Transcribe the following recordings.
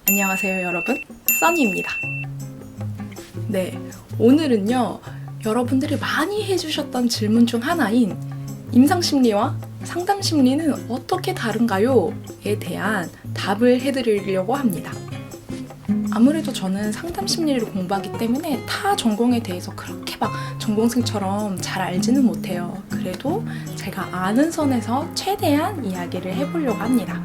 안녕하세요 여러분, 써니입니다. 네, 오늘은요 여러분들이 많이 해주셨던 질문 중 하나인 임상심리와 상담심리는 어떻게 다른가요? 에 대한 답을 해드리려고 합니다. 아무래도 저는 상담심리를 공부하기 때문에 타 전공에 대해서 그렇게 막 전공생처럼 잘 알지는 못해요. 그래도 제가 아는 선에서 최대한 이야기를 해보려고 합니다.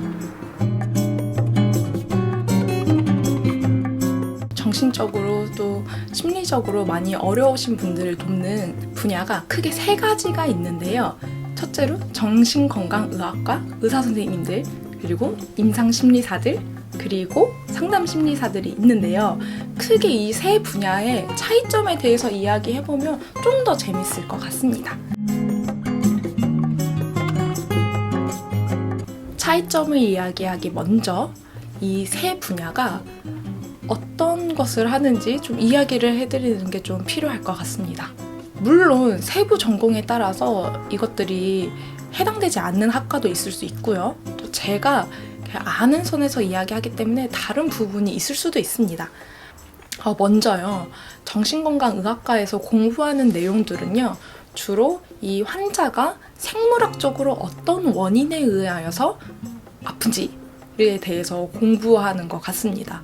정신적으로 또 심리적으로 많이 어려우신 분들을 돕는 분야가 크게 세 가지가 있는데요. 첫째로 정신건강의학과 의사선생님들, 그리고 임상심리사들, 그리고 상담심리사들이 있는데요. 크게 이 세 분야의 차이점에 대해서 이야기해보면 좀 더 재밌을 것 같습니다. 차이점을 이야기하기 먼저 이 세 분야가 어떤 것을 하는지 좀 이야기를 해드리는 게 좀 필요할 것 같습니다. 물론 세부 전공에 따라서 이것들이 해당되지 않는 학과도 있을 수 있고요. 또 제가 아는 선에서 이야기하기 때문에 다른 부분이 있을 수도 있습니다. 먼저요, 정신건강의학과에서 공부하는 내용들은요, 주로 이 환자가 생물학적으로 어떤 원인에 의하여서 아픈지에 대해서 공부하는 것 같습니다.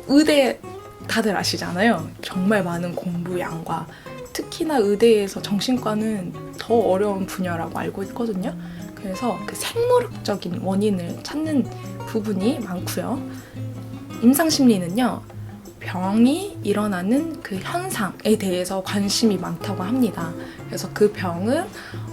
의대 다들 아시잖아요. 정말 많은 공부량과 특히나 의대에서 정신과는 더 어려운 분야라고 알고 있거든요. 그래서 그 생물학적인 원인을 찾는 부분이 많고요. 임상심리는요, 병이 일어나는 그 현상에 대해서 관심이 많다고 합니다. 그래서 그 병은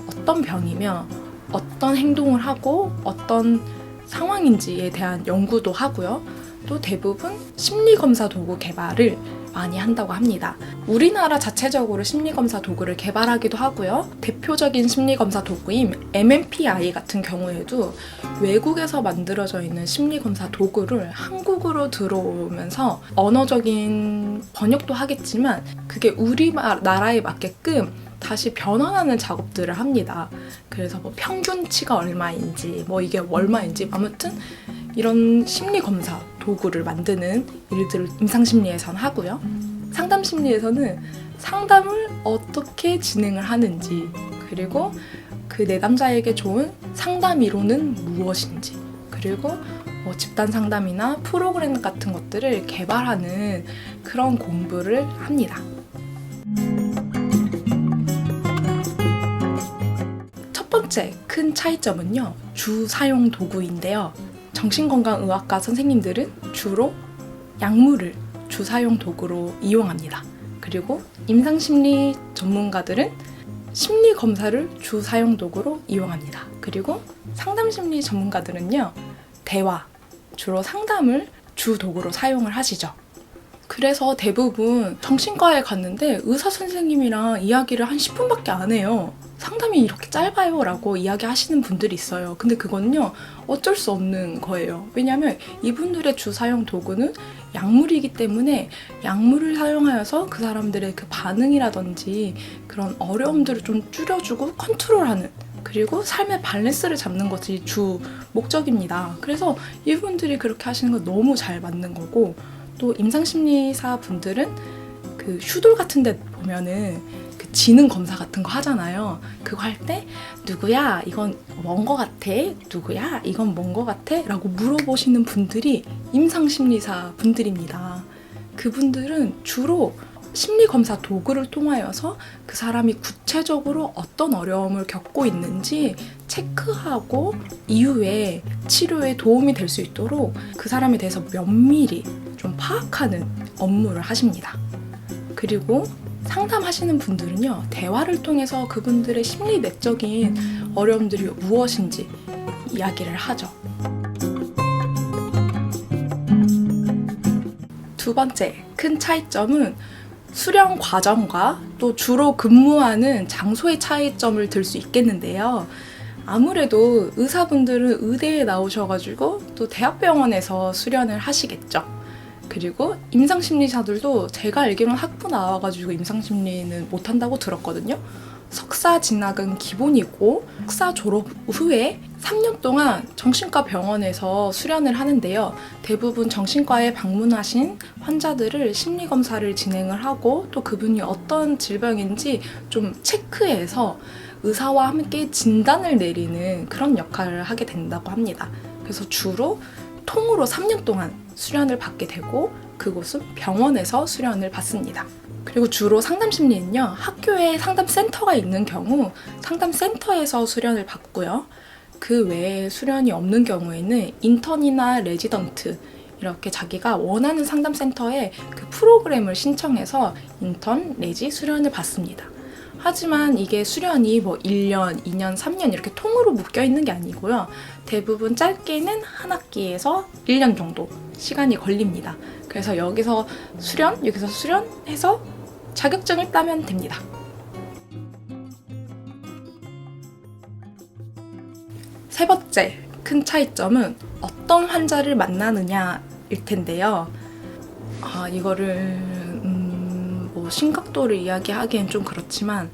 어떤 병이며 어떤 행동을 하고 어떤 상황인지에 대한 연구도 하고요. 또 대부분 심리검사 도구 개발을 많이 한다고 합니다. 우리나라 자체적으로 심리검사 도구를 개발하기도 하고요. 대표적인 심리검사 도구인 MMPI 같은 경우에도 외국에서 만들어져 있는 심리검사 도구를 한국으로 들어오면서 언어적인 번역도 하겠지만 그게 우리나라에 맞게끔 다시 변환하는 작업들을 합니다. 그래서 평균치가 얼마인지, 이게 얼마인지, 아무튼 이런 심리검사 도구를 만드는 일들을 임상심리에서는 하고요. 상담심리에서는 상담을 어떻게 진행을 하는지, 그리고 그 내담자에게 좋은 상담 이론은 무엇인지, 그리고 집단 상담이나 프로그램 같은 것들을 개발하는 그런 공부를 합니다. 첫 번째 큰 차이점은요, 주 사용 도구인데요. 정신건강의학과 선생님들은 주로 약물을 주사용 도구로 이용합니다. 그리고 임상심리 전문가들은 심리검사를 주사용 도구로 이용합니다. 그리고 상담심리 전문가들은요, 대화, 주로 상담을 주 도구로 사용을 하시죠. 그래서 대부분 정신과에 갔는데 의사 선생님이랑 이야기를 한 10분밖에 안 해요. 상담이 이렇게 짧아요 라고 이야기하시는 분들이 있어요. 근데 그거는요, 어쩔 수 없는 거예요. 왜냐하면 이분들의 주사용 도구는 약물이기 때문에 약물을 사용하여서 그 사람들의 그 반응이라든지 그런 어려움들을 좀 줄여주고 컨트롤하는, 그리고 삶의 밸런스를 잡는 것이 주 목적입니다. 그래서 이분들이 그렇게 하시는 거 너무 잘 맞는 거고, 또 임상심리사 분들은 그 슈돌 같은 데 보면은 그 지능 검사 같은 거 하잖아요. 그거 할 때 누구야 이건 뭔 거 같아? 누구야 이건 뭔 거 같아? 라고 물어보시는 분들이 임상심리사 분들입니다. 그분들은 주로 심리검사 도구를 통하여서 그 사람이 구체적으로 어떤 어려움을 겪고 있는지 체크하고 이후에 치료에 도움이 될 수 있도록 그 사람에 대해서 면밀히 좀 파악하는 업무를 하십니다. 그리고 상담하시는 분들은요, 대화를 통해서 그분들의 심리 내적인 어려움들이 무엇인지 이야기를 하죠. 두 번째 큰 차이점은 수련 과정과 또 주로 근무하는 장소의 차이점을 들 수 있겠는데요. 아무래도 의사분들은 의대에 나오셔가지고 또 대학병원에서 수련을 하시겠죠. 그리고 임상심리사들도 제가 알기로는 학부 나와가지고 임상심리는 못한다고 들었거든요. 석사 진학은 기본이고 석사 졸업 후에 3년 동안 정신과 병원에서 수련을 하는데요. 대부분 정신과에 방문하신 환자들을 심리검사를 진행을 하고 또 그분이 어떤 질병인지 좀 체크해서 의사와 함께 진단을 내리는 그런 역할을 하게 된다고 합니다. 그래서 주로 통으로 3년 동안 수련을 받게 되고 그곳은 병원에서 수련을 받습니다. 그리고 주로 상담심리는요, 학교에 상담센터가 있는 경우 상담센터에서 수련을 받고요. 그 외에 수련이 없는 경우에는 인턴이나 레지던트 이렇게 자기가 원하는 상담센터에 그 프로그램을 신청해서 인턴, 레지 수련을 받습니다. 하지만 이게 수련이 뭐 1년, 2년, 3년 이렇게 통으로 묶여 있는 게 아니고요. 대부분 짧게는 한 학기에서 1년 정도 시간이 걸립니다. 그래서 여기서 수련해서 자격증을 따면 됩니다. 세 번째 큰 차이점은 어떤 환자를 만나느냐일 텐데요. 이거를 뭐 심각도를 이야기하기엔 좀 그렇지만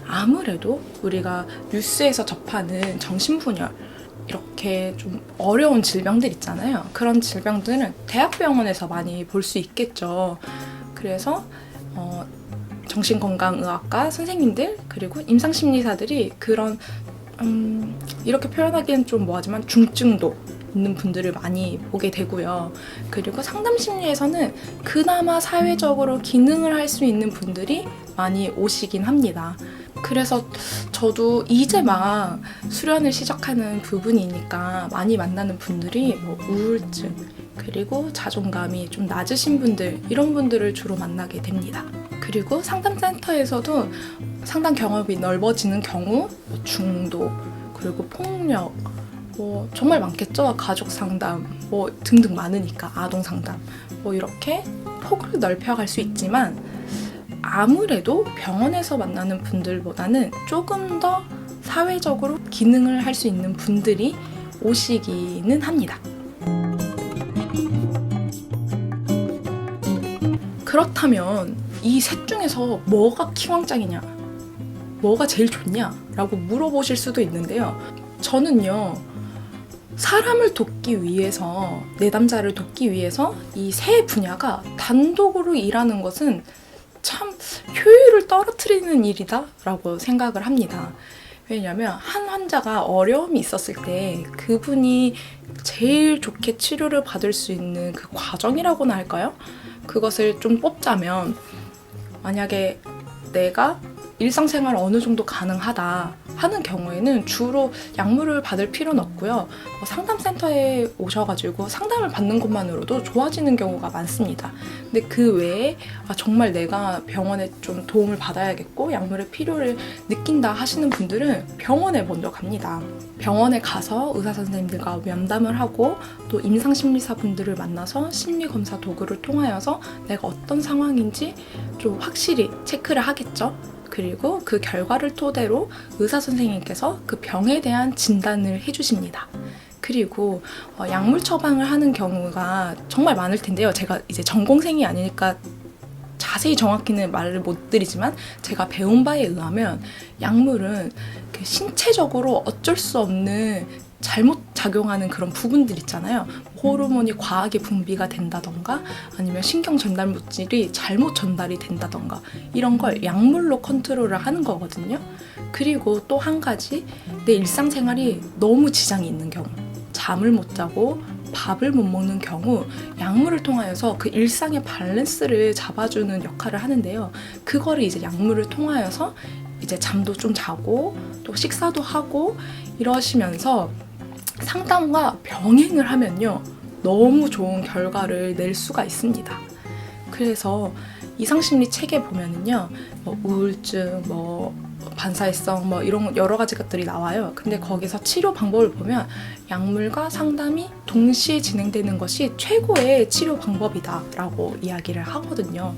아무래도 우리가 뉴스에서 접하는 정신분열 이렇게 좀 어려운 질병들 있잖아요. 그런 질병들은 대학병원에서 많이 볼 수 있겠죠. 그래서 정신건강의학과 선생님들 그리고 임상심리사들이 그런 이렇게 표현하기엔 좀 뭐하지만 중증도 있는 분들을 많이 보게 되고요. 그리고 상담심리에서는 그나마 사회적으로 기능을 할 수 있는 분들이 많이 오시긴 합니다. 그래서 저도 이제 막 수련을 시작하는 부분이니까 많이 만나는 분들이 뭐 우울증 그리고 자존감이 좀 낮으신 분들 이런 분들을 주로 만나게 됩니다. 그리고 상담센터에서도 상담 경험이 넓어지는 경우 중도 그리고 폭력 정말 많겠죠. 가족 상담 등등 많으니까 아동 상담 이렇게 폭을 넓혀갈 수 있지만 아무래도 병원에서 만나는 분들보다는 조금 더 사회적으로 기능을 할 수 있는 분들이 오시기는 합니다. 그렇다면 이 셋 중에서 뭐가 키왕짱이냐? 뭐가 제일 좋냐? 라고 물어보실 수도 있는데요. 저는요, 사람을 돕기 위해서, 내담자를 돕기 위해서 이 세 분야가 단독으로 일하는 것은 참 효율을 떨어뜨리는 일이다 라고 생각을 합니다. 왜냐하면 한 환자가 어려움이 있었을 때 그분이 제일 좋게 치료를 받을 수 있는 그 과정이라고나 할까요? 그것을 좀 뽑자면 만약에 내가 일상생활 어느 정도 가능하다 하는 경우에는 주로 약물을 받을 필요는 없고요. 상담센터에 오셔가지고 상담을 받는 것만으로도 좋아지는 경우가 많습니다. 근데 그 외에 정말 내가 병원에 좀 도움을 받아야겠고 약물의 필요를 느낀다 하시는 분들은 병원에 먼저 갑니다. 병원에 가서 의사 선생님들과 면담을 하고 또 임상심리사 분들을 만나서 심리검사 도구를 통하여서 내가 어떤 상황인지 좀 확실히 체크를 하겠죠. 그리고 그 결과를 토대로 의사 선생님께서 그 병에 대한 진단을 해주십니다. 그리고 약물 처방을 하는 경우가 정말 많을 텐데요. 제가 이제 전공생이 아니니까 자세히 정확히는 말을 못 드리지만 제가 배운 바에 의하면 약물은 신체적으로 어쩔 수 없는 잘못 작용하는 그런 부분들 있잖아요. 호르몬이 과하게 분비가 된다던가 아니면 신경 전달 물질이 잘못 전달이 된다던가 이런 걸 약물로 컨트롤을 하는 거거든요. 그리고 또 한 가지 내 일상생활이 너무 지장이 있는 경우 잠을 못 자고 밥을 못 먹는 경우 약물을 통하여서 그 일상의 밸런스를 잡아주는 역할을 하는데요. 그거를 이제 약물을 통하여서 이제 잠도 좀 자고 또 식사도 하고 이러시면서 상담과 병행을 하면요 너무 좋은 결과를 낼 수가 있습니다. 그래서 이상심리 책에 보면은요 우울증, 반사회성 이런 여러 가지 것들이 나와요. 근데 거기서 치료 방법을 보면 약물과 상담이 동시에 진행되는 것이 최고의 치료 방법이다라고 이야기를 하거든요.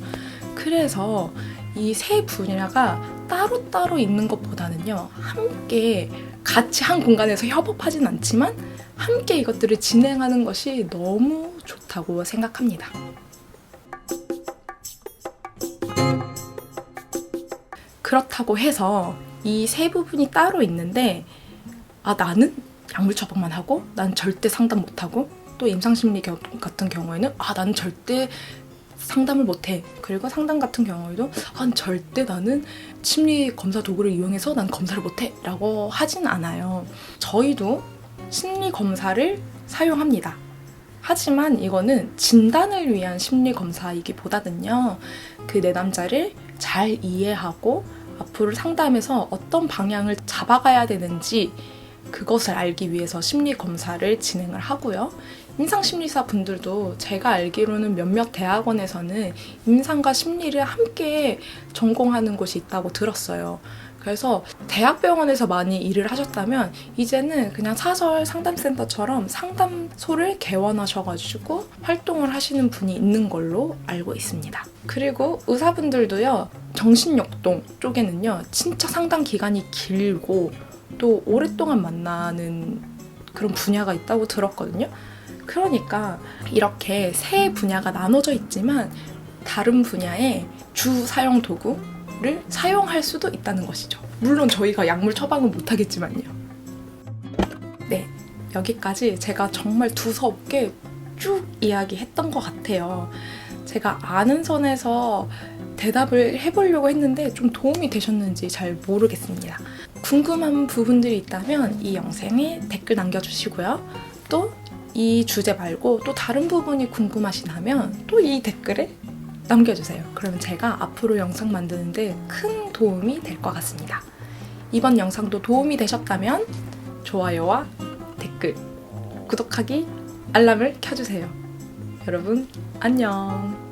그래서 이 세 분야가 따로따로 있는 것보다는요 함께 같이 한 공간에서 협업하진 않지만 함께 이것들을 진행하는 것이 너무 좋다고 생각합니다. 그렇다고 해서 이 세 부분이 따로 있는데 나는 약물 처방만 하고 난 절대 상담 못하고 또 임상심리 같은 경우에는 나는 절대 상담을 못해. 그리고 상담 같은 경우에도 절대 나는 심리 검사 도구를 이용해서 난 검사를 못해 라고 하진 않아요. 저희도 심리 검사를 사용합니다. 하지만 이거는 진단을 위한 심리 검사이기보다는요, 그 내담자를 잘 이해하고 앞으로 상담에서 어떤 방향을 잡아가야 되는지 그것을 알기 위해서 심리 검사를 진행을 하고요. 임상심리사 분들도 제가 알기로는 몇몇 대학원에서는 임상과 심리를 함께 전공하는 곳이 있다고 들었어요. 그래서 대학병원에서 많이 일을 하셨다면 이제는 그냥 사설 상담센터처럼 상담소를 개원하셔가지고 활동을 하시는 분이 있는 걸로 알고 있습니다. 그리고 의사분들도요, 정신역동 쪽에는요, 진짜 상담 기간이 길고 또 오랫동안 만나는 그런 분야가 있다고 들었거든요. 그러니까 이렇게 세 분야가 나눠져 있지만 다른 분야의 주 사용 도구를 사용할 수도 있다는 것이죠. 물론 저희가 약물 처방은 못하겠지만요. 네, 여기까지 제가 정말 두서없게 쭉 이야기했던 것 같아요. 제가 아는 선에서 대답을 해보려고 했는데 좀 도움이 되셨는지 잘 모르겠습니다. 궁금한 부분들이 있다면 이 영상에 댓글 남겨주시고요. 또 이 주제 말고 또 다른 부분이 궁금하시다면 또 이 댓글에 남겨주세요. 그러면 제가 앞으로 영상 만드는데 큰 도움이 될 것 같습니다. 이번 영상도 도움이 되셨다면 좋아요와 댓글, 구독하기, 알람을 켜주세요. 여러분 안녕.